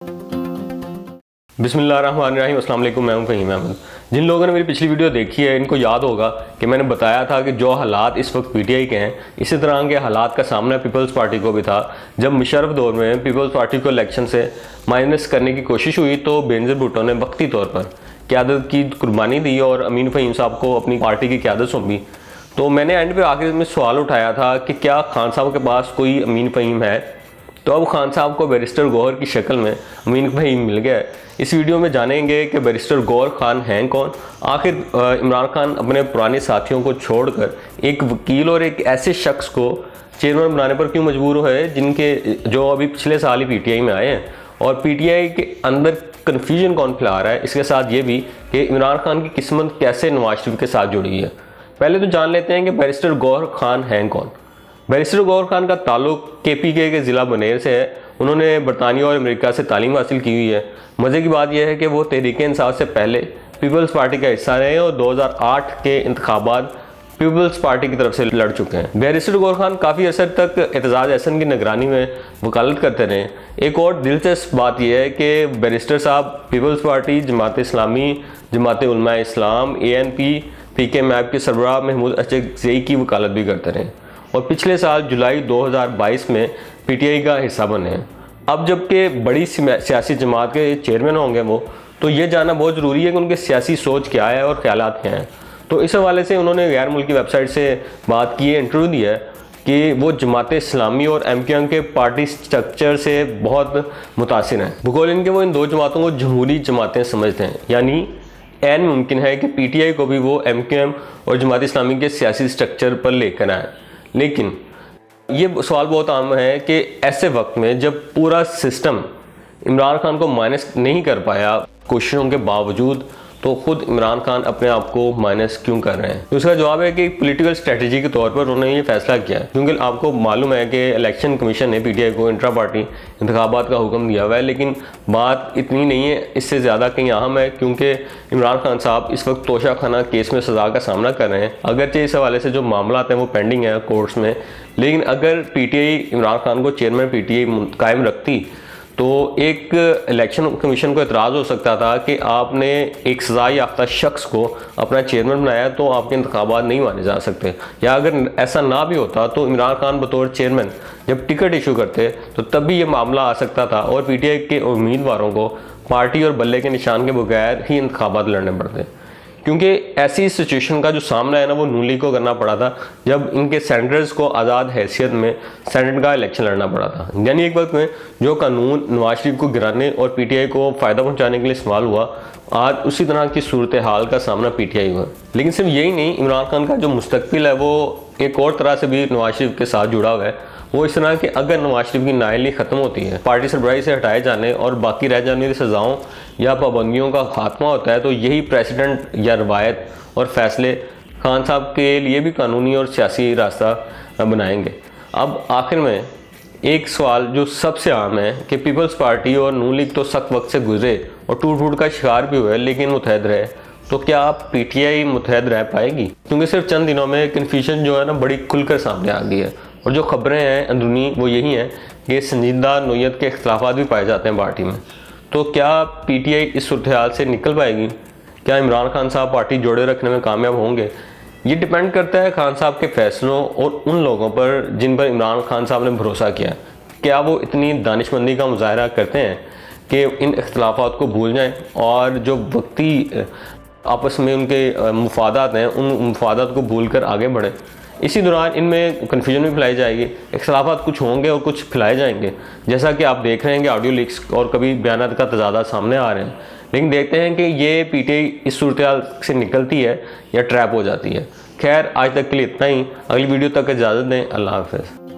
बिस्मिल्लाहिर्रहमानिर्रहीम, अस्सलाम वालेकुम। मैं हूं फ़हीम अहमद। जिन लोगों ने मेरी पिछली वीडियो देखी है इनको याद होगा कि मैंने बताया था कि जो हालात इस वक्त पीटीआई के हैं इसी तरह के हालात का सामना पीपल्स पार्टी को भी था। जब मुशर्रफ दौर में पीपल्स पार्टी को इलेक्शन से माइनस करने की कोशिश हुई तो बेनज़ीर भुट्टो ने वक्ती तौर पर क़यादत की कुर्बानी दी और अमीन फ़हीम साहब को अपनी पार्टी की क़यादत सौंपी। तो मैंने एंड पे आखिर में सवाल उठाया था कि क्या खान साहब के पास कोई अमीन फ़हीम है। तो अब खान साहब को बैरिस्टर गौहर की शक्ल में अमीन फ़हीम मिल गया है। इस वीडियो में जानेंगे कि बैरिस्टर गौहर खान हैं कौन। आखिर इमरान खान अपने पुराने साथियों को छोड़कर एक वकील और एक ऐसे शख्स को चेयरमैन बनाने पर क्यों मजबूर हुए जिनके जो अभी पिछले साल ही पीटीआई में आए हैं, और पीटीआई के अंदर कन्फ्यूजन कौन फैला रहा है। इसके साथ ये भी कि इमरान खान की किस्मत कैसे नवाज शरीफ के साथ जुड़ी है। पहले तो जान लेते हैं कि बैरिस्टर गौहर खान हैं कौन। बैरिस्टर गौहर खान का ताल्लुक केपीके के ज़िला बनेर से है। उन्होंने बरतानिया और अमेरिका से तालीम हासिल की हुई है। मज़े की बात यह है कि वो तहरीक इंसाफ से पहले पीपल्स पार्टी का हिस्सा रहे और 2008 के इंतखाबात पीपल्स पार्टी की तरफ से लड़ चुके हैं। बैरिस्टर गौहर खान काफ़ी अर्से तक एतजाज़ एहसन की निगरानी में वकालत करते रहे। एक और दिलचस्प बात यह है कि बैरिस्टर साहब पीपल्स पार्टी, जमात इस्लामी, जमात उलमा इस्लाम, ANP, PK मैप के सरबराह महमूद अचकज़ई की वकालत भी करते रहे और पिछले साल जुलाई 2022 में पीटीआई का हिस्सा बने हैं। अब जबकि बड़ी सियासी जमात के चेयरमैन होंगे वो, तो ये जानना बहुत ज़रूरी है कि उनकी सियासी सोच क्या है और ख्यालात क्या हैं। तो इस हवाले से उन्होंने गैर मुल्की वेबसाइट से बात की है, इंटरव्यू दिया है कि वो जमात इस्लामी और MQM के पार्टी स्ट्रक्चर से बहुत मुतासिर हैं। बकौल इनके वो इन दो जमातों को जमहूरी जमातें समझते हैं, यानी ऐन मुमकिन है कि पीटीआई को भी वो MQM और जमात इस्लामी के सियासी स्ट्रक्चर पर लेकर आए। लेकिन ये सवाल बहुत आम है कि ऐसे वक्त में जब पूरा सिस्टम इमरान खान को माइनस नहीं कर पाया कोशिशों के बावजूद, तो खुद इमरान खान अपने आप को माइनस क्यों कर रहे हैं। तो इसका जवाब है कि पॉलिटिकल स्ट्रेटजी के तौर पर उन्होंने ये फैसला किया है, क्योंकि आपको मालूम है कि इलेक्शन कमीशन ने पीटीआई को इंट्रा पार्टी इंतखाबात का हुक्म दिया हुआ है। लेकिन बात इतनी नहीं है, इससे ज़्यादा कहीं अहम है, क्योंकि इमरान खान साहब इस वक्त तोशा खाना केस में सज़ा का सामना कर रहे हैं। अगरचे इस हवाले से जो मामला हैं वो पेंडिंग है कोर्ट्स में, लेकिन अगर पीटीआई इमरान खान को चेयरमैन पीटीआई कायम रखती तो एक इलेक्शन कमीशन को एतराज़ हो सकता था कि आपने एक सज़ा याफ्ता शख्स को अपना चेयरमैन बनाया तो आपके इंतखाबात नहीं माने जा सकते। या अगर ऐसा ना भी होता तो इमरान खान बतौर चेयरमैन जब टिकट इशू करते तो तब भी ये मामला आ सकता था और पीटीआई के उम्मीदवारों को पार्टी और बल्ले के निशान के बगैर ही इंतखाबात लड़ने पड़ते, क्योंकि ऐसी सिचुएशन का जो सामना है ना वो नून लीग को करना पड़ा था जब इनके सेनेटर्स को आज़ाद हैसियत में सेनेट का इलेक्शन लड़ना पड़ा था। यानी एक वक्त में जो कानून नवाज शरीफ को गिराने और पीटीआई को फ़ायदा पहुंचाने के लिए इस्तेमाल हुआ, आज उसी तरह की सूरत हाल का सामना पीटीआई हुआ। लेकिन सिर्फ यही नहीं, इमरान खान का जो मुस्तकबिल है वो एक और तरह से भी नवाज शरीफ के साथ जुड़ा हुआ है। वो इस तरह कि अगर नवाज शरीफ की नाअहली ख़त्म होती है, पार्टी सरबराही से हटाए जाने और बाकी रह जाने वाली सज़ाओं या पाबंदियों का खात्मा होता है, तो यही प्रेसिडेंट या रवायत और फैसले खान साहब के लिए भी कानूनी और सियासी रास्ता बनाएंगे। अब आखिर में एक सवाल जो सबसे आम है कि पीपल्स पार्टी और नून लीग तो सख्त वक्त से गुजरे और टूट फूट का शिकार भी हुए, लेकिन मुतहद रहे, तो क्या आप पीटीआई मुतहद रह पाएगी? क्योंकि सिर्फ चंद दिनों में कन्फ्यूजन जो है ना बड़ी खुलकर सामने आ गई है, और जो खबरें हैं अंदरूनी वो यही हैं कि संजीदा नोयत के इख्तलाफात भी पाए जाते हैं पार्टी में। तो क्या पीटीआई इस सूरत हाल से निकल पाएगी? क्या इमरान खान साहब पार्टी जोड़े रखने में कामयाब होंगे? ये डिपेंड करता है खान साहब के फैसलों और उन लोगों पर जिन पर इमरान खान साहब ने भरोसा किया। क्या वो इतनी दानिशमंदी का मुजाहरा करते हैं कि इन इख्तलाफात को भूल जाएँ और जो वक्ती आपस में उनके मुफादात हैं उन मुफादात को भूल कर आगे बढ़ें? इसी दौरान इनमें कन्फ्यूजन भी फैलाई जाएगी, इख्तलाफात कुछ होंगे और कुछ फैलाए जाएंगे, जैसा कि आप देख रहे हैं कि ऑडियो लीक्स और कभी बयानात का तजादा सामने आ रहे हैं। लेकिन देखते हैं कि ये पीटीआई इस सूरत हाल से निकलती है या ट्रैप हो जाती है। खैर, आज तक के लिए इतना ही। अगली वीडियो तक इजाज़त दें। अल्लाह हाफ़िज़।